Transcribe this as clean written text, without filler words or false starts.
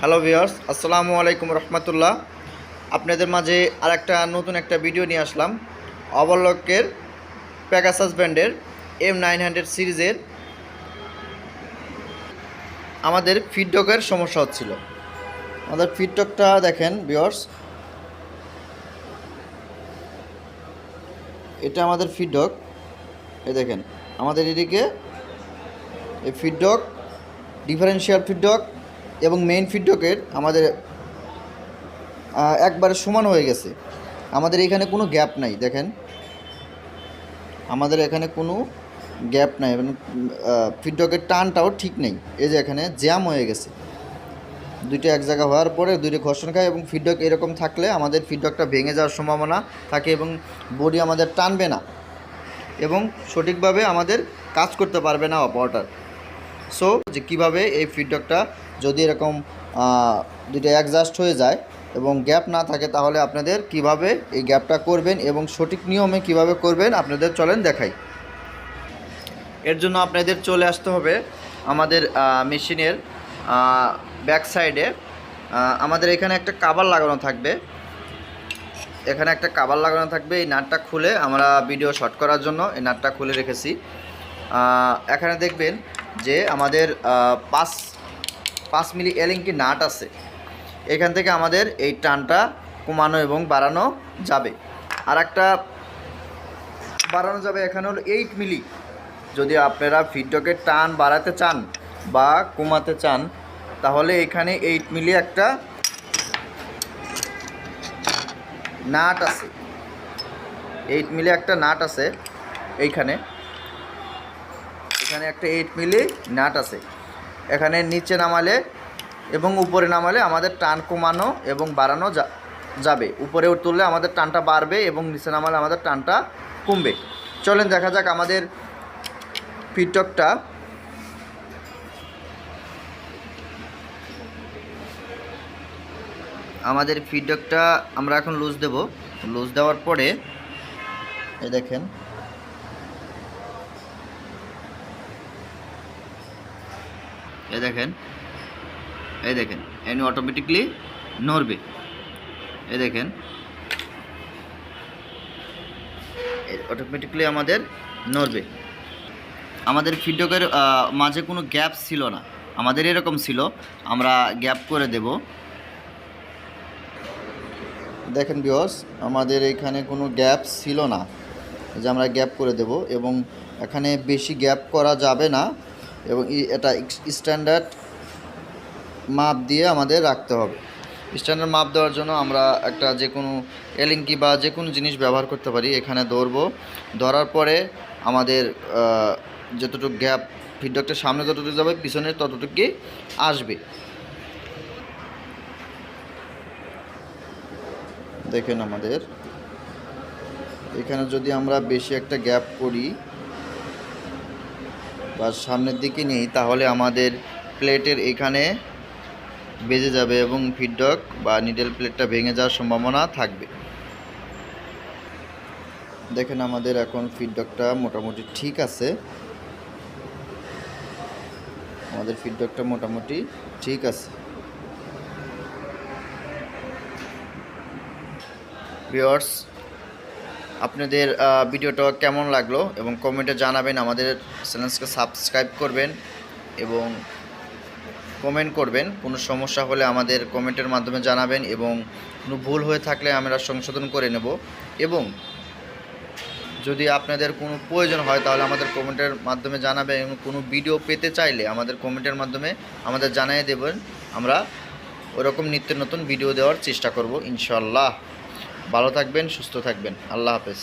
Hello viewers, আসসালামু আলাইকুম রহমতুল্লাহ। আপনাদের মাঝে আরেকটা নতুন একটা ভিডিও নিয়ে আসলাম। ওভারলকের পেগাসাস ব্র্যান্ডের M900 সিরিজের আমাদের ফিডডকের সমস্যা হচ্ছিল। আমাদের ফিডডকটা দেখেন ভিউয়ার্স, এটা আমাদের ফিডডক। এই দেখেন আমাদের এদিকে এই ফিডডক, ডিফারেন্সিয়াল ফিডডক এবং মেইন ফিডডকের আমাদের একবারে সমান হয়ে গেছে। আমাদের এখানে কোনো গ্যাপ নাই। দেখেন আমাদের এখানে কোনো গ্যাপ নাই এবং ফিডডকের টানটাও ঠিক নেই। এই যে এখানে জ্যাম হয়ে গেছে, দুইটা এক জায়গা হওয়ার পরে দুইটা ঘর্ষণ খায় এবং ফিডডক এরকম থাকলে আমাদের ফিডডকটা ভেঙে যাওয়ার সম্ভাবনা থাকে এবং বডি আমাদের টানবে না এবং সঠিকভাবে আমাদের কাজ করতে পারবে না অপারেটর। সো যে কীভাবে এই ফিডডকটা যদি এরকম দুইটা অ্যাডজাস্ট হয়ে যায় এবং গ্যাপ না থাকে তাহলে আপনাদের কিভাবে এই গ্যাপটা করবেন এবং সঠিক নিয়মে কিভাবে করবেন আপনাদের চলেন দেখাই। এর জন্য আপনাদের চলে আসতে হবে আমাদের মেশিনের ব্যাক সাইডে। আমাদের এখানে একটা কাভার লাগানো থাকবে, এখানে একটা কাভার লাগানো থাকবে। এই নাটটা খুলে আমরা ভিডিও শট করার জন্য এই নাটটা খুলে রেখেছি। এখানে দেখবেন যে আমাদের 5 মিলি এলিঙ্কি নাট আছে। এখান থেকে আমাদের এই টানটা কমানো এবং বাড়ানো যাবে। আর একটা বাড়ানো যাবে এখানে হলো 8 মিলি। যদি আপনারা ফিডডকের টান বাড়াতে চান বা কমাতে চান তাহলে এখানে 8 মিলি একটা নাট আছে, 8 মিলি একটা নাট আছে। এখানে একটা 8 মিলি নাট আছে। এখানে নিচে নামালে এবং উপরে নামালে আমাদের টান কমানো এবং বাড়ানো যাবে। উপরে তুললে আমাদের টানটা বাড়বে এবং নিচে নামালে আমাদের টানটা কমবে। চলেন দেখা যাক আমাদের ফিডডকটা। আমাদের ফিডডকটা আমরা এখন লুজ দেব। লুজ দেওয়ার পরে এই দেখেন এই দেখেন এনি অটোমেটিকলি নড়বে। এই দেখেন অটোমেটিকলি আমাদের নড়বে। আমাদের ফিডডকের মাঝে কোনো গ্যাপ ছিল না, আমাদের এরকম ছিল। আমরা গ্যাপ করে দেব। দেখেন ভিউয়ার্স, আমাদের এখানে কোনো গ্যাপ ছিল না, যে আমরা গ্যাপ করে দেব এবং এখানে বেশি গ্যাপ করা যাবে না এবং এটা স্ট্যান্ডার্ড মাপ দিয়ে আমাদের রাখতে হবে। স্ট্যান্ডার্ড মাপ দেওয়ার জন্য আমরা একটা যে কোনো এলিঙ্কি বা যে কোনো জিনিস ব্যবহার করতে পারি। এখানে ধরবো, ধরার পরে আমাদের যতটুকু গ্যাপ ফিডডকটার সামনে যতটুকু যাবে পিছনে ততটুকুই আসবে। দেখেন আমাদের এখানে যদি আমরা বেশি একটা গ্যাপ করি বা সামনের দিকে নিই তাহলে আমাদের প্লেটের এখানে বেজে যাবে এবং ফিডডক বা নিডেল প্লেটটা ভেঙে যাওয়ার সম্ভাবনা থাকবে। দেখেন আমাদের এখন ফিডডকটা মোটামুটি ঠিক আছে। আমাদের ফিডডকটা মোটামুটি ঠিক আছে। ভিউয়ার্স, আপনাদের ভিডিওটা কেমন লাগলো এবং কমেন্টে জানাবেন। আমাদের চ্যানেলকে সাবস্ক্রাইব করবেন এবং কমেন্ট করবেন। কোনো সমস্যা হলে আমাদের কমেন্টের মাধ্যমে জানাবেন এবং কোনো ভুল হয়ে থাকলে আমরা সংশোধন করে নেব। এবং যদি আপনাদের কোনো প্রয়োজন হয় তাহলে আমাদের কমেন্টের মাধ্যমে জানাবেন এবং কোনো ভিডিও পেতে চাইলে আমাদের কমেন্টের মাধ্যমে আমাদের জানিয়ে দেবেন। আমরা ওরকম নিত্য নতুন ভিডিও দেওয়ার চেষ্টা করব ইনশাআল্লাহ। ভালো থাকবেন, সুস্থ থাকবেন। আল্লাহ হাফেজ।